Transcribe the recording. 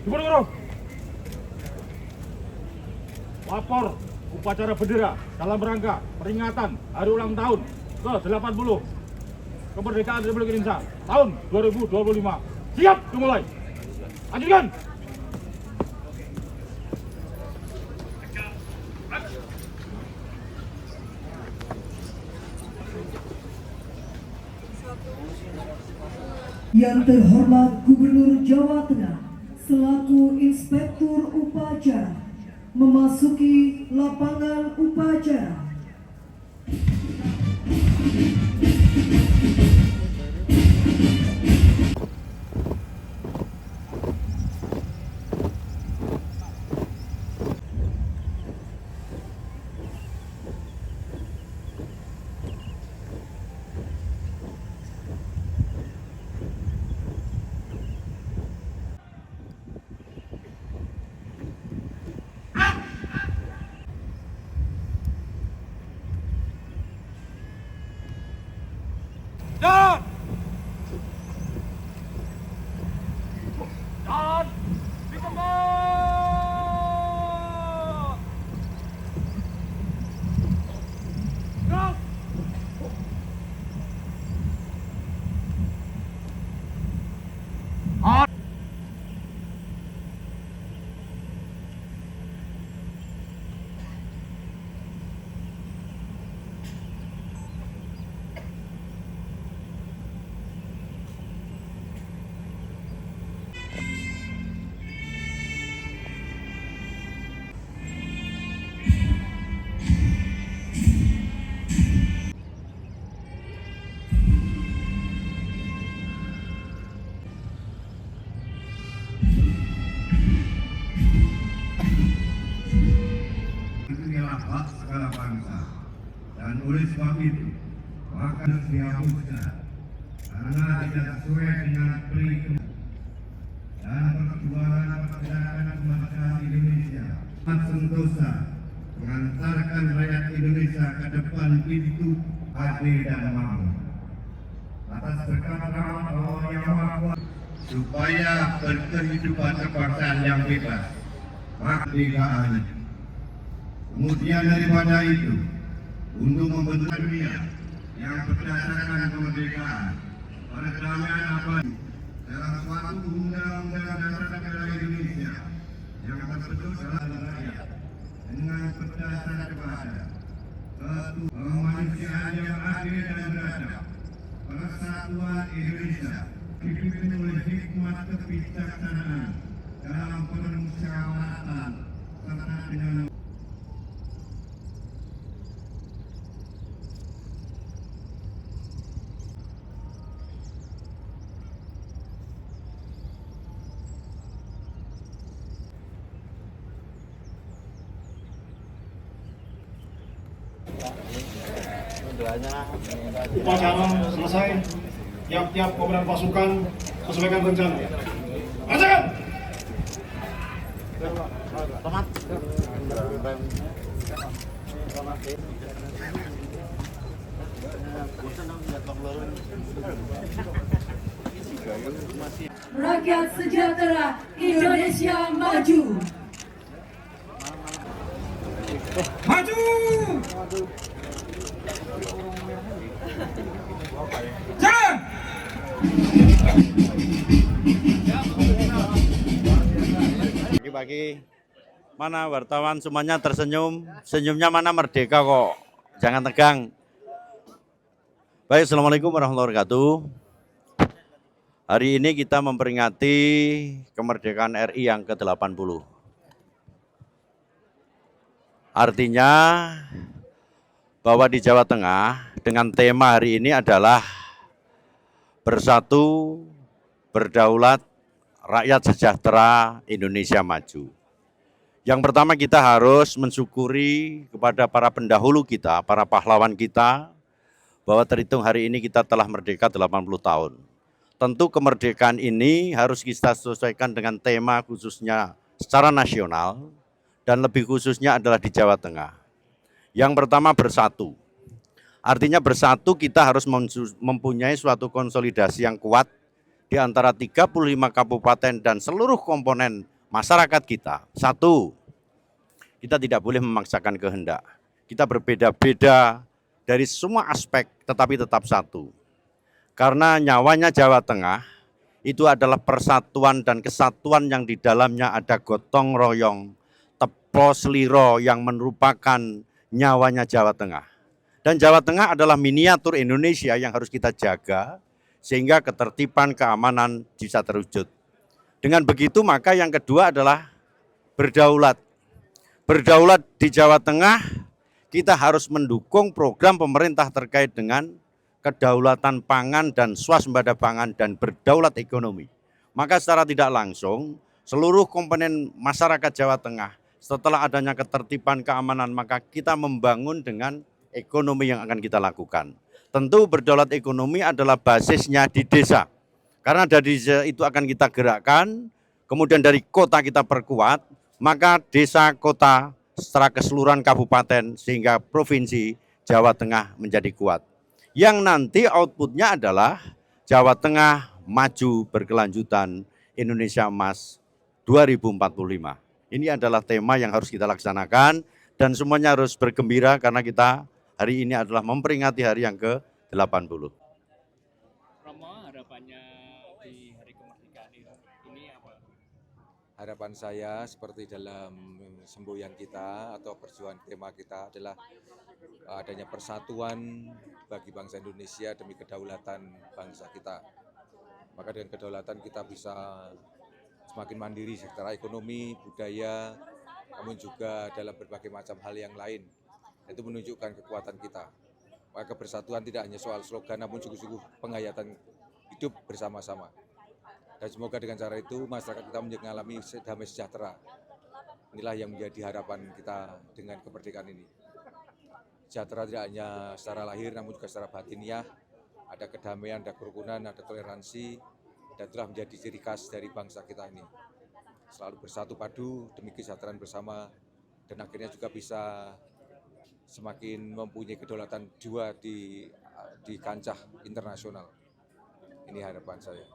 Guru. Lapor upacara bendera dalam rangka peringatan hari ulang tahun ke-80 kemerdekaan Republik Indonesia tahun 2025. Siap dimulai. Lanjutkan. Yang terhormat Gubernur Jawa Tengah selaku Inspektur Upacara memasuki lapangan upacara. Dan dikembang. Gerak. Inilah hak segala bangsa, dan oleh sebab itu maka harus dihapuskan karena tidak sesuai dengan perintah dan perjuangan pergerakan kemerdekaan Indonesia. Sentosa mengantarkan rakyat Indonesia ke depan pintu adil dan makmur. Atas berkat rahmat Allah yang Maha Kuasa supaya berkehidupan kebangsaan yang bebas, kemerdekaan. Kemudian daripada itu, untuk membentuk dunia yang berdasarkan kemerdekaan, perdamaian abadi dalam suatu undang-undang dasar negara Indonesia yang terbentuk dalam rakyat dengan berdasar kepada satu kemanusiaan yang adil dan beradab, persatuan Indonesia dipimpin oleh hikmat kebijaksanaan dalam permusyawaratan serta dengan upacara selesai, tiap-tiap komandan pasukan sesuaikan rencana. Laksanakan. Rakyat sejahtera Indonesia maju. Maju. Jalan. Pagi-pagi mana wartawan semuanya tersenyum, senyumnya mana merdeka kok, jangan tegang. Baik, assalamualaikum warahmatullahi wabarakatuh. Hari ini kita memperingati kemerdekaan RI yang ke-80. Artinya bahwa di Jawa Tengah dengan tema hari ini adalah bersatu, berdaulat, rakyat sejahtera, Indonesia maju. Yang pertama kita harus mensyukuri kepada para pendahulu kita, para pahlawan kita, bahwa terhitung hari ini kita telah merdeka 80 tahun. Tentu kemerdekaan ini harus kita sesuaikan dengan tema khususnya secara nasional dan lebih khususnya adalah di Jawa Tengah. Yang pertama bersatu. Artinya bersatu kita harus mempunyai suatu konsolidasi yang kuat di antara 35 kabupaten dan seluruh komponen masyarakat kita. Satu, kita tidak boleh memaksakan kehendak. Kita berbeda-beda dari semua aspek, tetapi tetap satu. Karena nyawanya Jawa Tengah itu adalah persatuan dan kesatuan yang di dalamnya ada gotong royong, tepo seliro yang merupakan nyawanya Jawa Tengah. Dan Jawa Tengah adalah miniatur Indonesia yang harus kita jaga, sehingga ketertiban keamanan bisa terwujud. Dengan begitu maka yang kedua adalah berdaulat. Berdaulat di Jawa Tengah, kita harus mendukung program pemerintah terkait dengan kedaulatan pangan dan swasembada pangan dan berdaulat ekonomi. Maka secara tidak langsung, seluruh komponen masyarakat Jawa Tengah setelah adanya ketertiban keamanan, maka kita membangun dengan ekonomi yang akan kita lakukan. Tentu berdaulat ekonomi adalah basisnya di desa. Karena dari desa itu akan kita gerakkan, kemudian dari kota kita perkuat, maka desa, kota, secara keseluruhan kabupaten sehingga provinsi Jawa Tengah menjadi kuat. Yang nanti outputnya adalah Jawa Tengah maju berkelanjutan, Indonesia Emas 2045. Ini adalah tema yang harus kita laksanakan dan semuanya harus bergembira karena kita hari ini adalah memperingati hari yang ke-80. Romo, harapannya di hari kemerdekaan ini apa? Harapan saya seperti dalam semboyan kita atau perjuangan tema kita adalah adanya persatuan bagi bangsa Indonesia demi kedaulatan bangsa kita. Maka dengan kedaulatan kita bisa semakin mandiri secara ekonomi, budaya, namun juga dalam berbagai macam hal yang lain. Itu menunjukkan kekuatan kita. Maka kebersatuan tidak hanya soal slogan, namun sungguh-sungguh penghayatan hidup bersama-sama. Dan semoga dengan cara itu masyarakat kita mengalami damai sejahtera. Inilah yang menjadi harapan kita dengan kemerdekaan ini. Sejahtera tidak hanya secara lahir, namun juga secara batiniah. Ada kedamaian, ada kerukunan, ada toleransi, dan itulah menjadi ciri khas dari bangsa kita ini. Selalu bersatu padu demi kesejahteraan bersama, dan akhirnya juga bisa semakin mempunyai kedaulatan jiwa di kancah internasional. Ini harapan saya.